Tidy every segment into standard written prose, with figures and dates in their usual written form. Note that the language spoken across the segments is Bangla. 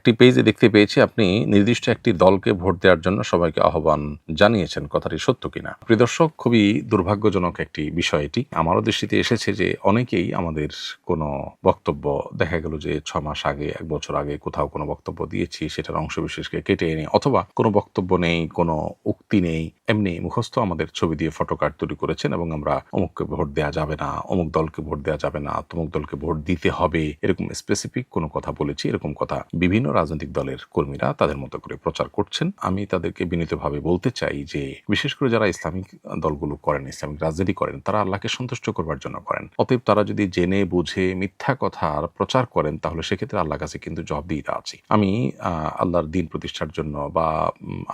একটি পেজে দেখতে পেয়েছি আপনি নির্দিষ্ট একটি দলকে ভোট দেওয়ার জন্য সবাইকে আহ্বান জানিয়েছেন। কথাটি সত্য কিনা? প্রিয় দর্শক, খুবই দুর্ভাগ্যজনক একটি বিষয় এটি। আমারও দৃষ্টিতে এসেছে যে অনেকেই আমাদের কোনো বক্তব্য দেখা গেল যে ৬ মাস আগে, ১ বছর আগে কোথাও কোনো বক্তব্য দিয়েছি, সেটার অংশবিশেষকে কেটে এনে, অথবা কোনো বক্তব্য নেই, কোনো উক্তি নেই, এমনি মুখস্থ আমাদের ছবি দিয়ে ফটোকার্ড তৈরি করেছেন এবং আমরা অমুককে ভোট দেওয়া যাবে না, অমুক দলকে ভোট দেওয়া যাবে না, তমুক দলকে ভোট দিতে হবে, এরকম স্পেসিফিক কোনো কথা বলেছি। এরকম কথা বিভিন্ন রাজনৈতিক দলের কর্মীরা তাদের মতো করে প্রচার করছেন। আমি তাদেরকে বিনীতভাবে বলতে চাই যে বিশেষ করে যারা ইসলামিক দলগুলো করেন, ইসলামিক রাজনীতি করেন, তারা আল্লাহকে সন্তুষ্ট করবার জন্য করেন। অতএব তারা যদি জেনে বুঝে মিথ্যা কথার প্রচার করেন, তাহলে সেক্ষেত্রে আল্লাহর কাছে কিন্তু জবাবদিহিতা আছে। আমি আল্লাহর দিন প্রতিষ্ঠার জন্য বা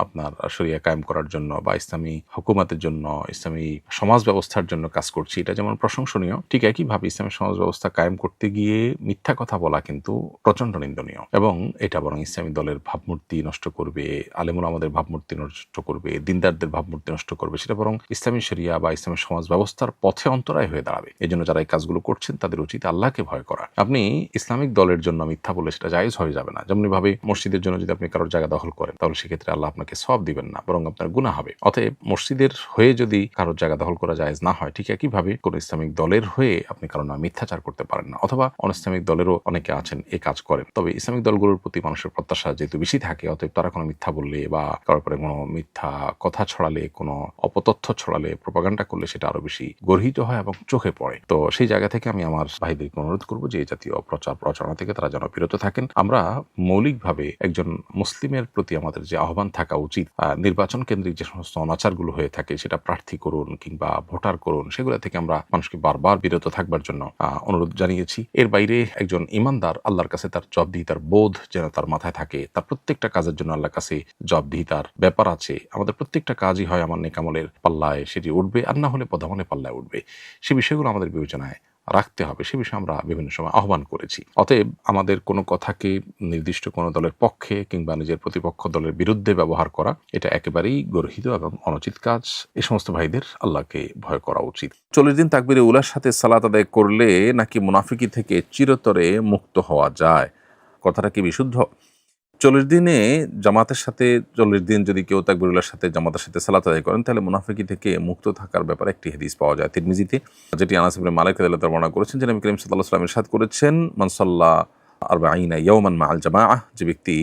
আপনার শরিয়া কায়েম করার জন্য বা ইসলামী হুকুমাতের জন্য, ইসলামী সমাজ ব্যবস্থার জন্য কাজ করছি, এটা যেমন প্রশংসনীয়, ঠিক একইভাবে ইসলামী সমাজ ব্যবস্থা কায়েম করতে গিয়ে মিথ্যা কথা বলা কিন্তু প্রচন্ড নিন্দনীয় এবং এটা বরং ইসলামী দলের ভাবমূর্তি নষ্ট করবে, আলেমুল আমাদের ভাবমূর্তি নষ্ট করবে, দিনদারদের ভাবমূর্তি নষ্ট করবে, সেটা বরং ইসলামী শরিয়া বা ইসলামী সমাজ ব্যবস্থার পথে অন্তরায় হয়ে দাঁড়াবে। এই জন্য যারা এই কাজগুলো করছেন তাদের উচিত আল্লাহকে ভয় করা। আপনি ইসলামিক দলের জন্য মিথ্যা বলে সেটা জায়েজ হয়ে যাবে না। যেমনি ভাবে মসজিদের জন্য যদি আপনি কারোর জায়গা দখল করেন, তাহলে সেক্ষেত্রে আল্লাহ আপনাকে সওয়াব দিবেন না, বরং আপনার গুনাহ হবে। অতএব মসজিদের হয়ে যদি কারোর জায়গা দখল করা জায়েজ না হয়, ঠিক একইভাবে কোন ইসলামিক দলের হয়ে আপনি কারো না মিথ্যাচার করতে পারেন না। অথবা অনইসলামিক দলেরও অনেকে আছেন এই কাজ করেন। তবে ইসলামিক দলগুলোর প্রতি মানুষের প্রত্যাশা যেহেতু বেশি থাকে, অতএব তারা কোনো মিথ্যা বললে বা কারোর পরে কোনো মিথ্যা কথা ছড়ালে, কোনো অপতথ্য ছড়ালে, প্রোপাগান্ডা করলে সেটা আরো বেশি গর্হিত হয় এবং চোখে পড়ে। তো সেই জায়গা থেকে আমি আমার ভাইদেরকে অনুরোধ করবো যে এই জাতীয় প্রচার প্রচারণা থেকে তারা যেন বিরত থাকেন। আমরা মৌলিকভাবে একজন মুসলিমের প্রতি আমাদের যে আহ্বান থাকা উচিত, নির্বাচন কেন্দ্রিক যে সমস্ত অনাচারগুলো হয়ে থাকে, সেটা প্রার্থী করুন কিংবা ভোটার করুন, সেগুলো থেকে আমরা মানুষকে বারবার বিরত থাকবার জন্য অনুরোধ জানিয়েছি। এর বাইরে একজন ইমানদার আল্লাহর কাছে তার জবাবদিহিতার বোধ যেন তার মাথায় থাকে। তার প্রত্যেকটা কাজের জন্য আল্লাহর কাছে জবাবদিহিতার ব্যাপার আছে। আমাদের প্রত্যেকটা কাজই হয় আমার নেকামলের পাল্লায় সেটি উঠবে, আর না হলে বদামলের পাল্লায় উঠবে। সে বিষয়গুলো আমাদের বিবেচনায় রাখতে হবে। সে বিষয়ে আমরা বিভিন্ন সময় আহ্বান করেছি। অতএব আমাদের কোনো কথাকে নির্দিষ্ট কোনো দলের পক্ষে কিংবা নিজের প্রতিপক্ষ দলের বিরুদ্ধে ব্যবহার করা, এটা একেবারেই গর্হিত এবং অনুচিত কাজ। এই সমস্ত ভাইদের আল্লাহকে ভয় করা উচিত। 40 দিন তাকবীরে উলার সাথে সালাত আদায় করলে নাকি মুনাফিকি থেকে চিরতরে মুক্ত হওয়া যায়? কথাটা কি বিশুদ্ধ? 40 দিনে জামাতের সাথে 40 দিন যদি কেউ তাকবীরুল্লাহর সাথে জামাতের সাথে সালাত আদায় করেন, তাহলে মুনাফিকি থেকে মুক্ত থাকার ব্যাপারে একটি হাদিস পাওয়া যায় তিরমিজিতে, যেটি আনাস ইবনে মালিক রাদিয়াল্লাহু তাআলা বর্ণনা করেছেন যে নবী করিম সাল্লাল্লাহু আলাইহি ওয়াসাল্লাম ইরশাদ করেছেন, মান সাল্লা 40 ইয়াওমান মাআল জামাআহ, যে ব্যক্তি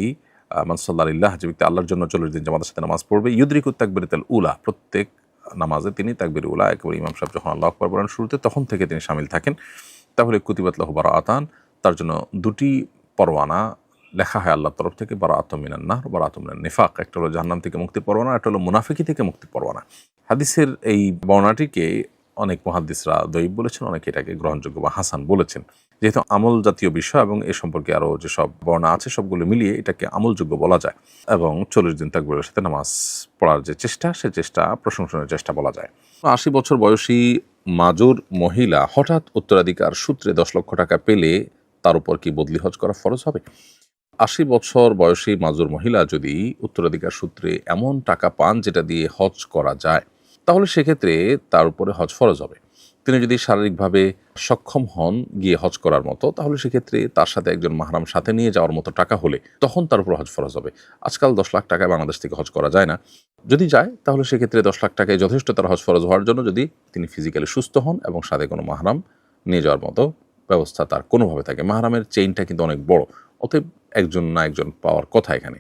মান সাল্লা লিল্লাহ, যে ব্যক্তি আল্লাহর জন্য 40 দিন জামাতের সাথে নামাজ পড়বে, ইউদরিকুত তাকবীরাতুল উলা, প্রত্যেক নামাজে তিনি তাকবীর উলা, একেবারে ইমাম সাহেব যখন আল্লাহু আকবার বলেন শুরুতে, তখন থেকে তিনি শামিল থাকেন, তাহলে কুতিবাত লাহু বারাআতান, তার জন্য দুটি পরওয়ানা লেখা হয় আল্লাহর তরফ থেকে, বারাআতুম মিনান নার, বারাআতুম মিনান নিফাক। একটা হলো জাহান্নাম থেকে মুক্তির পরওয়ানা, একটা হলো মুনাফিকি থেকে মুক্তির পরওয়ানা। হাদিসের এই বর্ণনাটিকে অনেক মুহাদ্দিসরা দঈফ বলেছেন, অনেকে এটাকে গ্রহণযোগ্য বা হাসান বলেছেন। যেহেতু আমল জাতীয় বিষয় এবং এ সম্পর্কে আরও যেসব বর্ণনা আছে সবগুলো মিলিয়ে এটাকে আমলযোগ্য বলা যায় এবং 40 দিন তাকবীরের সাথে নামাজ পড়ার যে চেষ্টা, সে চেষ্টা প্রশংসনীয় চেষ্টা বলা যায়। 80 বছর বয়সী মাজুর মহিলা হঠাৎ উত্তরাধিকার সূত্রে 10 লক্ষ টাকা পেলে তার উপর কি বদলি হজ করা ফরজ হবে? 80 বছর বয়সী মাজুর মহিলা যদি উত্তরাধিকার সূত্রে এমন টাকা পান যেটা দিয়ে হজ করা যায়, তাহলে সেক্ষেত্রে তার উপরে হজ ফরজ হবে। তিনি যদি শারীরিকভাবে সক্ষম হন গিয়ে হজ করার মতো, তাহলে সেক্ষেত্রে তার সাথে একজন মাহরাম সাথে নিয়ে যাওয়ার মতো টাকা হলে তখন তার উপর হজ ফরজ হবে। আজকাল 10 লাখ টাকায় বাংলাদেশ থেকে হজ করা যায় না। যদি যায় তাহলে সেক্ষেত্রে 10 লাখ টাকায় যথেষ্ট তার হজ ফরজ হওয়ার জন্য, যদি তিনি ফিজিক্যালি সুস্থ হন এবং সাথে কোনো মাহরাম নিয়ে যাওয়ার মতো ব্যবস্থা তার কোনোভাবে থাকে। মাহরামের চেইনটা কিন্তু অনেক বড়, অতএব একজন না একজন পাওয়ার কথা এখানে।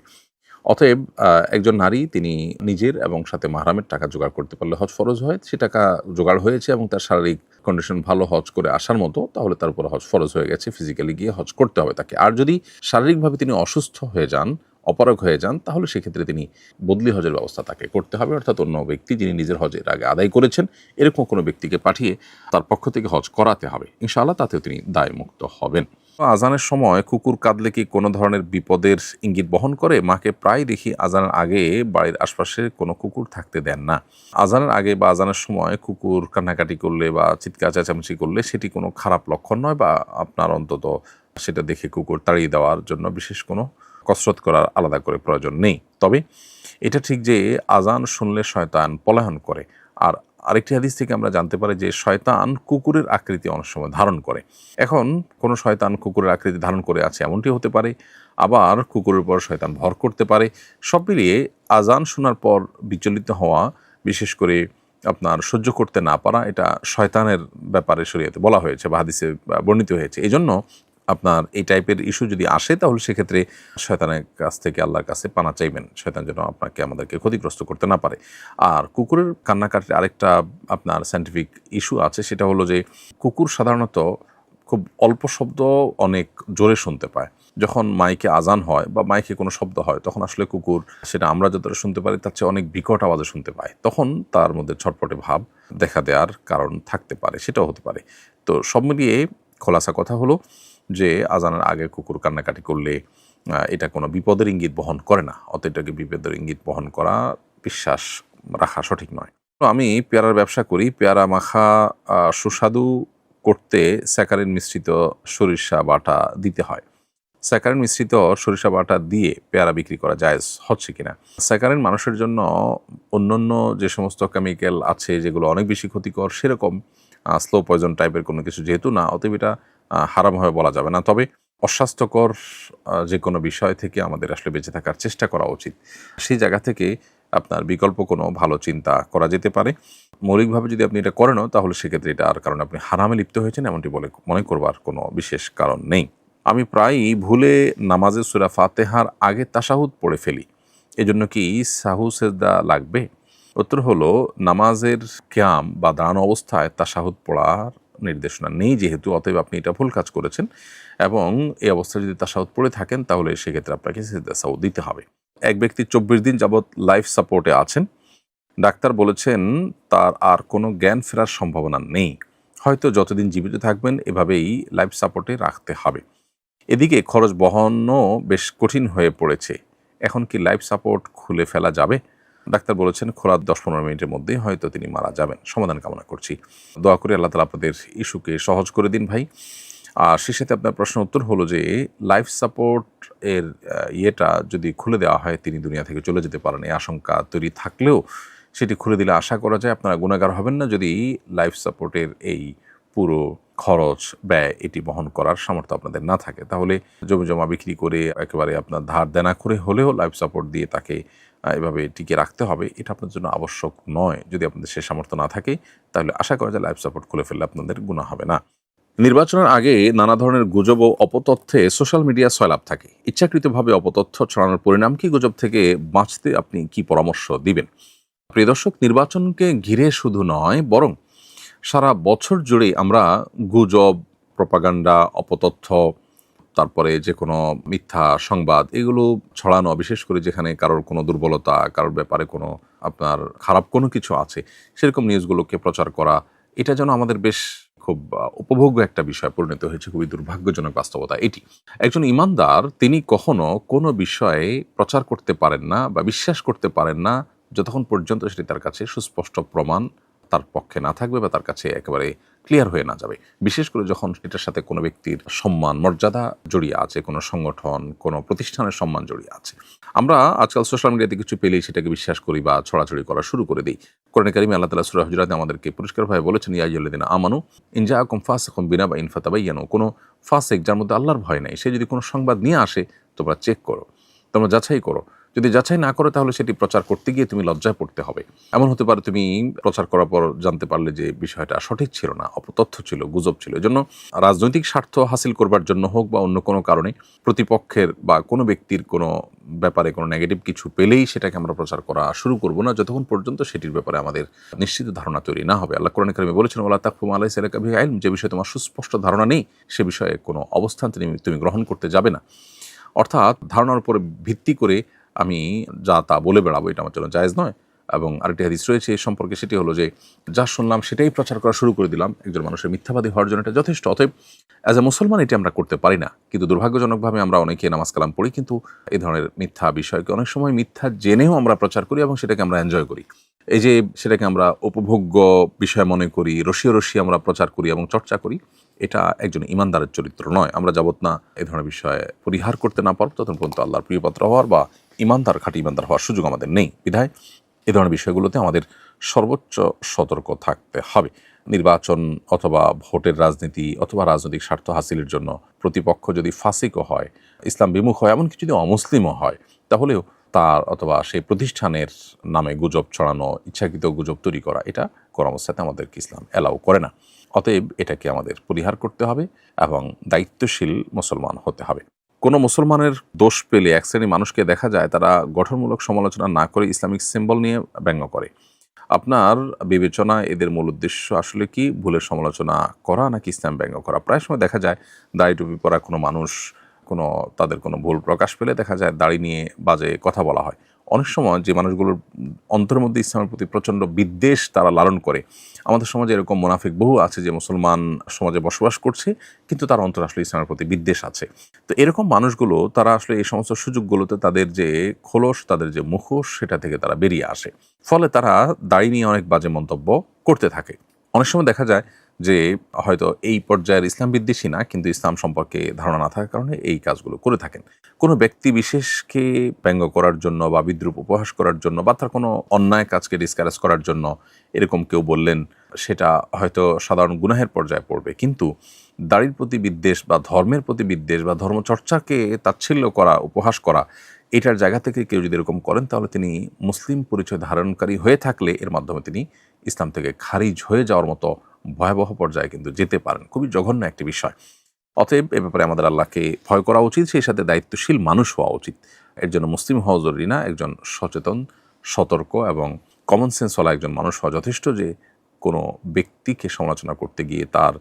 অতএব একজন নারী তিনি নিজের এবং সাথে মাহরামের টাকা জোগাড় করতে পারলে হজ ফরজ হয়। সে টাকা জোগাড় হয়েছে এবং তার শারীরিক কন্ডিশন ভালো হজ করে আসার মতো, তাহলে তার উপরে হজ ফরজ হয়ে গেছে, ফিজিক্যালি গিয়ে হজ করতে হবে তাকে। আর যদি শারীরিকভাবে তিনি অসুস্থ হয়ে যান, অপারগ হয়ে যান, তাহলে সেক্ষেত্রে তিনি বদলি হজের ব্যবস্থা তাকে করতে হবে, অর্থাৎ অন্য ব্যক্তি যিনি নিজের হজের আগে আদায় করেছেন এরকম কোনো ব্যক্তিকে পাঠিয়ে তার পক্ষ থেকে হজ করাতে হবে। ইনশাআল্লাহ তাতেও তিনি দায়মুক্ত হবেন। আজানের সময় কুকুর কাঁদলে কি কোনো ধরনের বিপদের ইঙ্গিত বহন করে? মাকে প্রায় দেখি আজানের আগে বাড়ির আশপাশে কোনো কুকুর থাকতে দেন না। আজানের আগে বা আজানের সময় কুকুর কান্নাকাটি করলে বা চিৎকার চেঁচামেচি করলে সেটি কোনো খারাপ লক্ষণ নয়, বা আপনার অন্তত সেটা দেখে কুকুর তাড়িয়ে দেওয়ার জন্য বিশেষ কোনো কসরত করার আলাদা করে প্রয়োজন নেই। তবে এটা ঠিক যে আজান শুনলে শয়তান পলায়ন করে, আর আরেকটি হাদিস থেকে আমরা জানতে পারি যে শয়তান কুকুরের আকৃতি অনেক সময় ধারণ করে। এখন কোনো শয়তান কুকুরের আকৃতি ধারণ করে আছে এমনটি হতে পারে, আবার কুকুরের উপর শয়তান ভর করতে পারে। সব মিলিয়ে আজান শোনার পর বিচলিত হওয়া, বিশেষ করে আপনার সহ্য করতে না পারা, এটা শয়তানের ব্যাপারে শরীয়তে বলা হয়েছে বা হাদিসে বর্ণিত হয়েছে। এই জন্য আপনার এই টাইপের ইস্যু যদি আসে তাহলে সেক্ষেত্রে শয়তানের কাছ থেকে আল্লাহর কাছে পানা চাইবেন, শয়তান যেন আপনাকে আমাদেরকে ক্ষতিগ্রস্ত করতে না পারে। আর কুকুরের কান্নাকাটির আরেকটা আপনার সায়েন্টিফিক ইস্যু আছে, সেটা হলো যে কুকুর সাধারণত খুব অল্প শব্দ অনেক জোরে শুনতে পায়। যখন মাইকে আজান হয় বা মাইকে কোনো শব্দ হয় তখন আসলে কুকুর সেটা আমরা যতটা শুনতে পারি তার চেয়ে অনেক বিকট আওয়াজে শুনতে পায়, তখন তার মধ্যে ছটপটে ভাব দেখা দেওয়ার কারণ থাকতে পারে, সেটাও হতে পারে। তো সব মিলিয়ে খোলাসা কথা হলো যে আজানের আগে কুকুর কান্নাকাটি করলে এটা কোনো বিপদের ইঙ্গিত বহন করে না, অত এটাকে বিপদের ইঙ্গিত বহন করা বিশ্বাস রাখা সঠিক নয়। তো আমি পেয়ারার ব্যবসা করি, পেয়ারা মাখা সুস্বাদু করতে স্যাকারিন মিশ্রিত সরিষা বাটা দিতে হয়। স্যাকারিন মিশ্রিত সরিষা বাটা দিয়ে পেয়ারা বিক্রি করা জায়েজ হচ্ছে কিনা? স্যাকারিন মানুষের জন্য অন্যান্য যে সমস্ত কেমিক্যাল আছে যেগুলো অনেক বেশি ক্ষতিকর, সেরকম স্লো পয়জন টাইপের কোনো কিছু যেহেতু না, অতএব এটা হারাম হয়ে বলা যাবে না। তবে অস্বাস্থ্যকর যে কোনো বিষয় থেকে আমাদের আসলে বেঁচে থাকার চেষ্টা করা উচিত। সেই জায়গা থেকে আপনার বিকল্প কোনো ভালো চিন্তা করা যেতে পারে। মৌলিকভাবে যদি আপনি এটা করেনও তাহলে সেক্ষেত্রে এটা আর কারণে আপনি হারামে লিপ্ত হয়েছেন এমনটি বলে মনে করবার কোনো বিশেষ কারণ নেই। আমি প্রায়ই ভুলে নামাজে সূরা ফাতিহার আগে তাশাহুদ পড়ে ফেলি, এজন্য কি সাহু সেজদা লাগবে? উত্তর হলো, নামাজের কিয়াম বা দাঁড়ানো অবস্থায় তাশাহুদ পড়ার নির্দেশনা নেই যেহেতু, অতএব আপনি এটা ভুল কাজ করেছেন এবং এই অবস্থায় যদি তাশাহুদ পড়ে থাকেন তাহলে সেক্ষেত্রে আপনাকে সিজদা সাহু দিতে হবে। এক ব্যক্তি 24 দিন যাবৎ লাইফ সাপোর্টে আছেন, ডাক্তার বলেছেন তার আর কোনো জ্ঞান ফেরার সম্ভাবনা নেই, হয়তো যতদিন জীবিত থাকবেন এভাবেই লাইফ সাপোর্টে রাখতে হবে। এদিকে খরচ বহনও বেশ কঠিন হয়ে পড়েছে, এখন কি লাইফ সাপোর্ট খুলে ফেলা যাবে? ডাক্তার বলেছেন খোলার 10-15 মিনিটের মধ্যেই হয়তো তিনি মারা যাবেন। সমাধান কামনা করছি, দোয়া করি আল্লাহ তাআলা আপনাদের ইস্যুকে সহজ করে দিন ভাই। আর সেই সাথে আপনার প্রশ্নের উত্তর হলো যে লাইফ সাপোর্ট এর ইয়েটা যদি খুলে দেওয়া হয় তিনি দুনিয়া থেকে চলে যেতে পারেন, এই আশঙ্কা তৈরি থাকলেও সেটি খুলে দিলে আশা করা যায় আপনারা গুনাহগার হবেন না, যদি লাইফ সাপোর্টের এই পুরো খরচ ব্যয় এটি বহন করার সামর্থ্য আপনাদের না থাকে। তাহলে জমি জমা বিক্রি করে একেবারে আপনার ধার দেনা করে হলেও লাইফ সাপোর্ট দিয়ে তাকে এভাবে টিকে রাখতে হবে, এটা আপনার জন্য আবশ্যক নয়। যদি আপনাদের সে সামর্থ্য না থাকে তাহলে আশা করা যায় লাইফ সাপোর্ট খুলে ফেললে আপনাদের গুনাহ হবে না। নির্বাচনের আগে নানা ধরনের গুজব ও অপতথ্যে সোশ্যাল মিডিয়া সয়লাব থাকে, ইচ্ছাকৃতভাবে অপতথ্য ছড়ানোর পরিণাম কি? গুজব থেকে বাঁচতে আপনি কি পরামর্শ দিবেন? প্রিয় দর্শক, নির্বাচনকে ঘিরে শুধু নয় বরং সারা বছর জুড়েই আমরা গুজব, প্রপাগান্ডা, অপতথ্য, তারপরে যে কোনো মিথ্যা সংবাদ এগুলো ছড়ানো, বিশেষ করে যেখানে কারোর কোনো দুর্বলতা, কারোর ব্যাপারে কোনো আপনার খারাপ কোনো কিছু আছে সেরকম নিউজগুলোকে প্রচার করা, এটা যেন আমাদের বেশ খুব উপভোগ্য একটা বিষয় পরিণত হয়েছে। খুবই দুর্ভাগ্যজনক বাস্তবতা এটি। একজন ইমানদার তিনি কখনো কোনো বিষয়ে প্রচার করতে পারেন না বা বিশ্বাস করতে পারেন না যতক্ষণ পর্যন্ত সেটি তার কাছে সুস্পষ্ট প্রমাণ তার পক্ষে না থাকবে বা তার কাছে একেবারে ক্লিয়ার হয়ে না যাবে। বিশেষ করে যখন এটার সাথে কোনো ব্যক্তির সম্মান মর্যাদা জড়িয়ে আছে, কোনো সংগঠন, কোনো প্রতিষ্ঠানের সম্মান জড়িয়ে আছে। আমরা আজকাল সোশ্যাল মিডিয়াতে কিছু পেলেই সেটাকে বিশ্বাস করি বা ছড়াছড়ি করা শুরু করে দিই। কোরআনে কারিমে আল্লাহ তাআলা সূরা হুজুরাতে আমাদেরকে পরিষ্কারভাবে বলেছেন, ইয়া আইয়ুহাল্লাযীনা আমানু ইন জাআকুম ফাসিকুম বিনাবাইন ফাতাবায়ানু, কোনো ফাসিক যার মধ্যে আল্লাহর ভয় নাই সে যদি কোনো সংবাদ নিয়ে আসে তোমরা চেক করো, তোমরা যাচাই করো। যদি যাচাই না করো তাহলে সেটি প্রচার করতে গিয়ে তুমি লজ্জায় পড়তে হবে। এমন হতে পারে তুমি প্রচার করার পর জানতে পারলে যে বিষয়টা সঠিক ছিল না, অপতথ্য ছিল, গুজব ছিল। এজন্য রাজনৈতিক স্বার্থ হাসিল করবার জন্য হোক বা অন্য কোনো কারণে প্রতিপক্ষের বা কোনো ব্যক্তির কোনো ব্যাপারে কোনো নেগেটিভ কিছু পেলেই সেটাকে আমরা প্রচার করা শুরু করব না যতক্ষণ পর্যন্ত সেটির ব্যাপারে আমাদের নিশ্চিত ধারণা তৈরি না হবে। আল্লাহ কোরআনে কারিমে বলেছেন, ওয়ালা তাকফু মা লাইসা লাকা বিহি ইলম, যে বিষয়ে তোমার সুস্পষ্ট ধারণা নেই সে বিষয়ে কোনো অবস্থান তুমি গ্রহণ করতে যাবে না। অর্থাৎ ধারণার উপরে ভিত্তি করে আমি যা তা বলে বেড়াবো এটা আমার জন্য জায়েজ নয়। এবং আরেকটি হাদিস রয়েছে এই সম্পর্কে, সেটি হলো যে যা শুনলাম সেটাই প্রচার করা শুরু করে দিলাম, একজন মানুষের মিথ্যাবাদী হওয়ার জন্য এটা যথেষ্ট। অতএব অ্যাজ এ মুসলমান এটি আমরা করতে পারি না, কিন্তু দুর্ভাগ্যজনকভাবে আমরা অনেকে নামাজ কালাম পড়ি কিন্তু এই ধরনের মিথ্যা বিষয়কে অনেক সময় মিথ্যা জেনেও আমরা প্রচার করি এবং সেটাকে আমরা এনজয় করি। এই যে সেটাকে আমরা উপভোগ্য বিষয় মনে করি, রসিয়ে রসিয়ে আমরা প্রচার করি এবং চর্চা করি, এটা একজন ইমানদারের চরিত্র নয়। আমরা যাবত না এই ধরনের বিষয়ে পরিহার করতে না পারব ততক্ষণ পর্যন্ত আল্লাহর প্রিয়পাত্র হওয়ার বা ইমানদার, খাঁটি ইমানদার হওয়ার সুযোগ আমাদের নেই। বিধায় এ ধরনের বিষয়গুলোতে আমাদের সর্বোচ্চ সতর্ক থাকতে হবে। নির্বাচন অথবা ভোটের রাজনীতি অথবা রাজনৈতিক স্বার্থ হাসিলের জন্য প্রতিপক্ষ যদি ফাসিকও হয়, ইসলাম বিমুখ হয়, এমনকি যদি অমুসলিমও হয়, তাহলেও তার অথবা সেই প্রতিষ্ঠানের নামে গুজব ছড়ানো, ইচ্ছাকৃত গুজব তৈরি করা, এটা কোনো অবস্থাতে আমাদেরকে ইসলাম অ্যালাউ করে না। অতএব এটাকে আমাদের পরিহার করতে হবে এবং দায়িত্বশীল মুসলমান হতে হবে। কোনো মুসলমানের দোষ পেলে এক শ্রেণীর মানুষকে দেখা যায় তারা গঠনমূলক সমালোচনা না করে ইসলামিক সিম্বল নিয়ে ব্যঙ্গ করে। আপনার বিবেচনায় এদের মূল উদ্দেশ্য আসলে কি? ভুলের সমালোচনা করা নাকি ইসলাম ব্যঙ্গ করা? প্রায় সময় দেখা যায় দাড়ি টুপি পরা কোনো মানুষ তাদের কোনো ভুল প্রকাশ পেলে দেখা যায় দাড়ি নিয়ে বাজে কথা বলা হয়। অনেক সময় যে মানুষগুলোর অন্তরের মধ্যে ইসলামের প্রতি প্রচণ্ড বিদ্বেষ তারা লালন করে, আমাদের সমাজে এরকম মুনাফিক বহু আছে যে মুসলমান সমাজে বসবাস করছে কিন্তু তার অন্তরে আসলে ইসলামের প্রতি বিদ্বেষ আছে। তো এরকম মানুষগুলো তারা আসলে এই সমস্ত সুযোগগুলোতে তাদের যে খোলস, তাদের যে মুখোশ, সেটা থেকে তারা বেরিয়ে আসে। ফলে তারা দাড়ি নিয়ে অনেক বাজে মন্তব্য করতে থাকে। অনেক সময় দেখা যায় যে হয়তো এই পর্যায়ের ইসলাম বিদ্বেষী না, কিন্তু ইসলাম সম্পর্কে ধারণা না থাকার কারণে এই কাজগুলো করে থাকেন। কোনো ব্যক্তি বিশেষকে ব্যঙ্গ করার জন্য বা বিদ্রূপ উপহাস করার জন্য বা তার কোনো অন্যায় কাজকে ডিসকারেজ করার জন্য এরকম কেউ বললেন, সেটা হয়তো সাধারণ গুনাহের পর্যায়ে পড়বে। কিন্তু দাড়ির প্রতি বিদ্বেষ বা ধর্মের প্রতি বিদ্বেষ বা ধর্মচর্চাকে তাচ্ছিল্য করা, উপহাস করা, এটার জায়গা থেকে কেউ যদি এরকম করেন তাহলে তিনি মুসলিম পরিচয় ধারণকারী হয়ে থাকলে এর মাধ্যমে তিনি ইসলাম থেকে খারিজ হয়ে যাওয়ার মতো ভয়াবহ পর্যায়ে কিন্তু যেতে পারেন। খুবই জঘন্য একটি বিষয়। অতএব এ ব্যাপারে আমাদের আল্লাহকে ভয় করা উচিত, সেই সাথে দায়িত্বশীল মানুষ হওয়া উচিত। এর জন্য মুসলিম হওয়া জরুরি না, একজন সচেতন, সতর্ক এবং কমন সেন্স ওয়ালা একজন মানুষ হওয়া যথেষ্ট, যে কোনো ব্যক্তিকে সমালোচনা করতে গিয়ে তার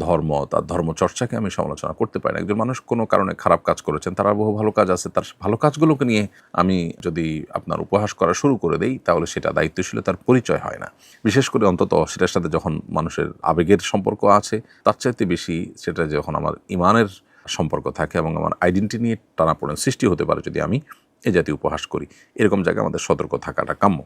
ধর্ম, তার ধর্মচর্চাকে আমি সমালোচনা করতে পারি না। একজন মানুষ কোনো কারণে খারাপ কাজ করেছেন, তার বহু ভালো কাজ আছে, তার ভালো কাজগুলোকে নিয়ে আমি যদি আপনার উপহাস করা শুরু করে দেই তাহলে সেটা দায়িত্বশীলতার পরিচয় হয় না। বিশেষ করে অন্তত সেটার সাথে যখন মানুষের আবেগের সম্পর্ক আছে, তার চাইতে বেশি সেটা যখন আমার ইমানের সম্পর্ক থাকে এবং আমার আইডেন্টিটি নিয়ে টানাপোড়েন সৃষ্টি হতে পারে যদি আমি এ জাতীয় উপহাস করি। এরকম জায়গায় আমাদের সতর্ক থাকাটা কাম্য।